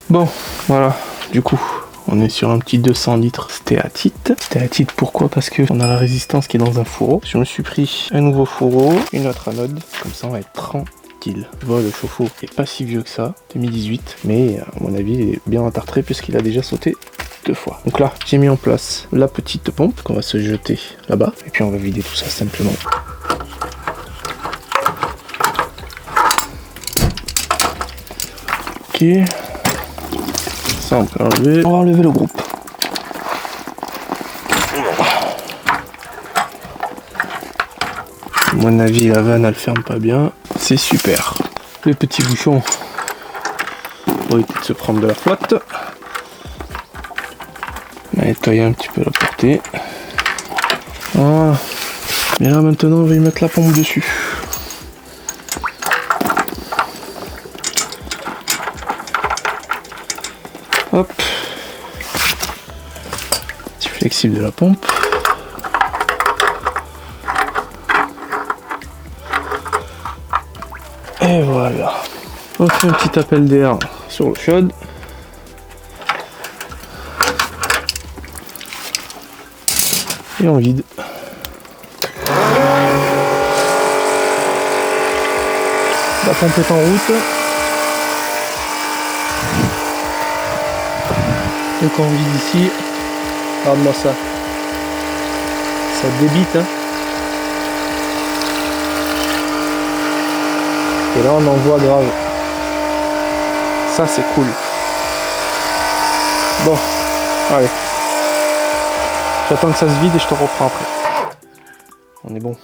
Bon, voilà, du coup, on est sur un petit 200 litres stéatite. Stéatite pourquoi? Parce que on a la résistance qui est dans un fourreau. Je me suis pris un nouveau fourreau, une autre anode, comme ça on va être tranquille. Je vois le chauffe-eau est pas si vieux que ça, 2018, mais à mon avis il est bien entartré puisqu'il a déjà sauté 2 fois. Donc là, j'ai mis en place la petite pompe qu'on va se jeter là-bas, et puis on va vider tout ça simplement. Ok. Ça on peut enlever. On va enlever le groupe. À mon avis la vanne elle ferme pas bien. C'est super. Les petits bouchons pour éviter de se prendre de la flotte. On va nettoyer un petit peu la portée. Voilà. Et là maintenant on va y mettre la pompe dessus. Hop. Petit flexible de la pompe. Et voilà. On fait un petit appel d'air sur le chaude. Et on vide. La pompe est en route. Et quand on vide ici, regarde-moi ça. Ça débite, hein. Et là on en voit grave. Ça c'est cool. Bon, allez. J'attends que ça se vide et je te reprends après. On est bon.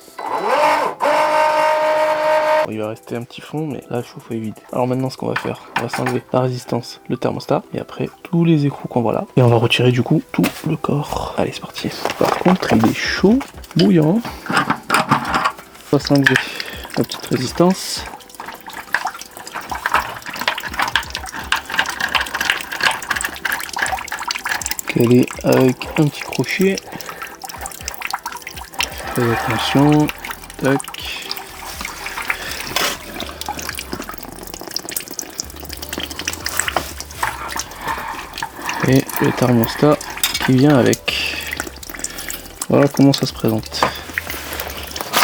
Bon, il va rester un petit fond, mais là le chauffe-eau est vide. Alors maintenant ce qu'on va faire, on va s'enlever la résistance, le thermostat, et après tous les écrous qu'on voit là. Et on va retirer du coup tout le corps. Allez c'est parti. Par contre il est chaud, bouillant. On va s'enlever la petite résistance. Elle est avec un petit crochet. Faites attention. Tac. Et le thermostat qui vient avec. Voilà comment ça se présente.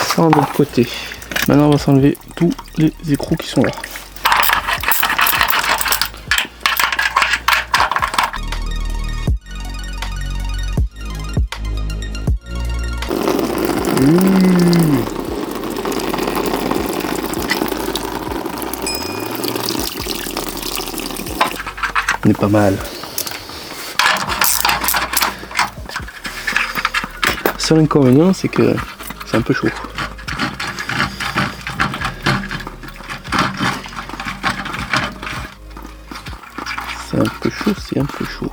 Ça de l'autre côté. Maintenant on va s'enlever tous les écrous qui sont là. On est pas mal. Seul inconvénient c'est que c'est un peu chaud. C'est un peu chaud, c'est un peu chaud.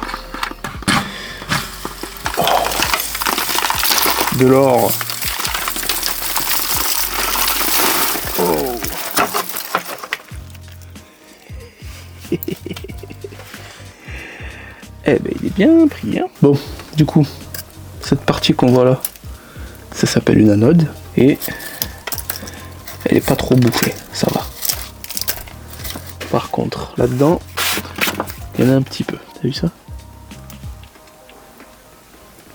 De l'or. Oh. Eh ben il est bien pris, hein. Bon, du coup, cette partie qu'on voit là, ça s'appelle une anode et elle est pas trop bouffée, ça va. Par contre, là-dedans, il y en a un petit peu. T'as vu ça?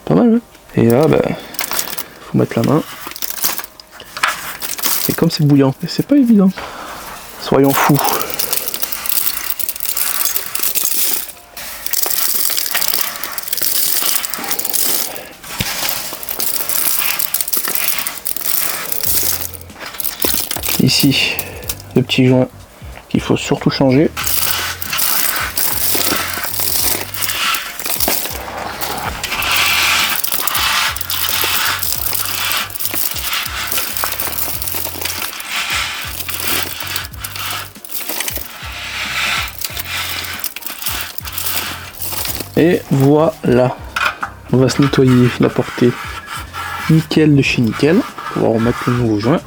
Pas mal, hein? Et là, ben, faut mettre la main. Et comme c'est bouillant, et c'est pas évident. Soyons fous. Ici, le petit joint qu'il faut surtout changer. Et voilà, on va se nettoyer la portée nickel de chez nickel pour pouvoir remettre le nouveau joint.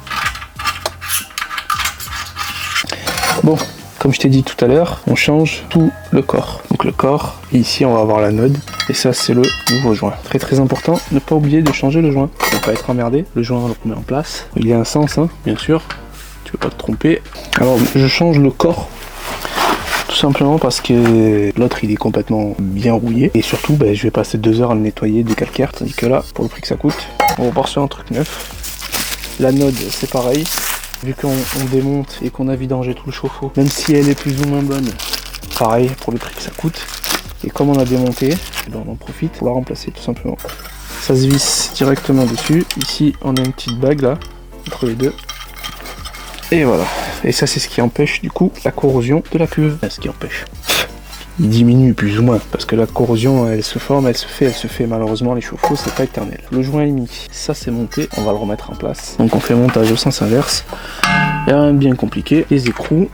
Bon, comme je t'ai dit tout à l'heure, on change tout le corps. Donc le corps, et ici on va avoir l'anode, et ça c'est le nouveau joint. Très très important, ne pas oublier de changer le joint. Pour ne pas être emmerdé, le joint on le remet en place. Il y a un sens, hein, bien sûr, tu peux pas te tromper. Alors je change le corps Tout simplement parce que l'autre il est complètement bien rouillé. Et surtout, bah, je vais passer 2 heures à le nettoyer du calcaire. Tandis que là, pour le prix que ça coûte, on repart sur un truc neuf. L'anode, c'est pareil. Vu qu'on démonte et qu'on a vidangé tout le chauffe-eau, même si elle est plus ou moins bonne, pareil pour le prix que ça coûte. Et comme on a démonté, ben on en profite pour la remplacer tout simplement. Ça se visse directement dessus. Ici, on a une petite bague là, entre les deux. Et voilà. Et ça, c'est ce qui empêche du coup la corrosion de la cuve. Ce qui empêche. Il diminue plus ou moins, parce que la corrosion, elle se forme, elle se fait. Malheureusement, les chauffe-eau, c'est pas éternel. Le joint est mis. Ça, c'est monté. On va le remettre en place. Donc, on fait montage au sens inverse. Il y a rien de bien compliqué. Les écrous.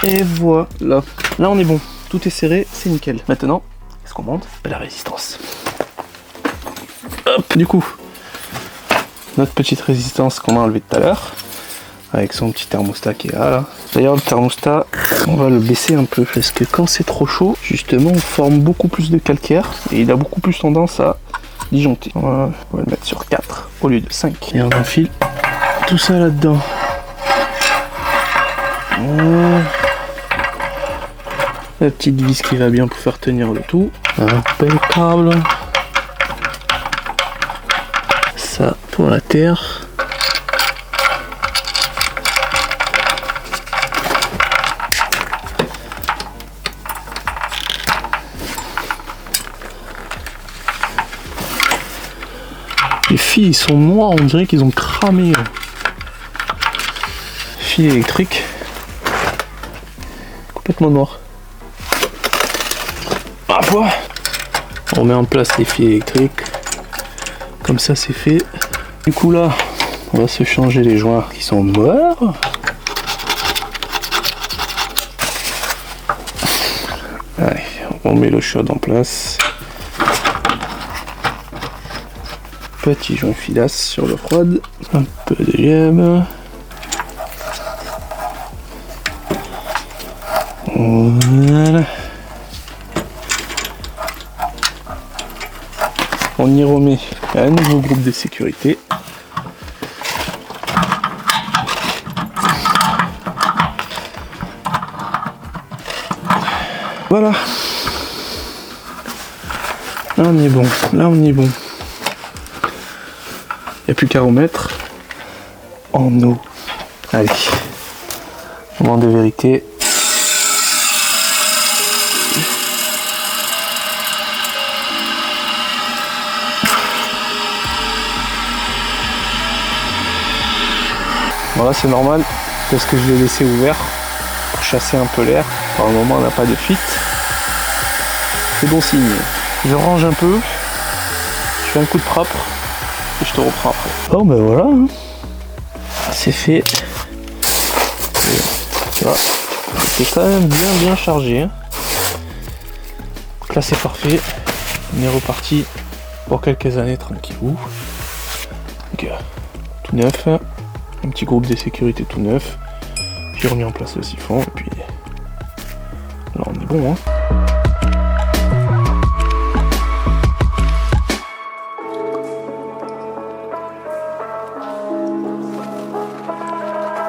Et voilà, là on est bon, tout est serré, c'est nickel. Maintenant, qu'est-ce qu'on monte? La résistance. Hop, du coup, notre petite résistance qu'on a enlevée tout à l'heure, avec son petit thermostat qui est là. D'ailleurs, le thermostat, on va le baisser un peu, parce que quand c'est trop chaud, justement, on forme beaucoup plus de calcaire, et il a beaucoup plus tendance à disjoncter. On va le mettre sur 4 au lieu de 5. Et on enfile tout ça là-dedans. La petite vis qui va bien pour faire tenir le tout. Impeccable. Ça pour la terre. Les fils ils sont noirs, on dirait qu'ils ont cramé. Fil électrique. Complètement noir. On met en place les fils électriques. Comme ça c'est fait. Du coup là, on va se changer les joints qui sont morts. Allez, on met l'eau chaude en place. Petit joint filasse sur l'eau froide. Un peu de gemme. Voilà. On y remet un nouveau groupe de sécurité. Voilà. Là on est bon. Là on est bon. Il n'y a plus qu'à remettre en eau. Allez. Moment de vérité. Voilà, c'est normal parce que je l'ai laissé ouvert pour chasser un peu l'air. Par le moment, on n'a pas de fuite. C'est bon signe. Je range un peu, je fais un coup de propre et je te reprends après. Bon ben voilà, hein. C'est fait. Tu vois, c'est quand même bien chargé. Hein. Donc là c'est parfait. On est reparti pour quelques années tranquillou. Donc, tout neuf. Un petit groupe de sécurité tout neuf. J'ai remis en place le siphon et puis là on est bon. Hein.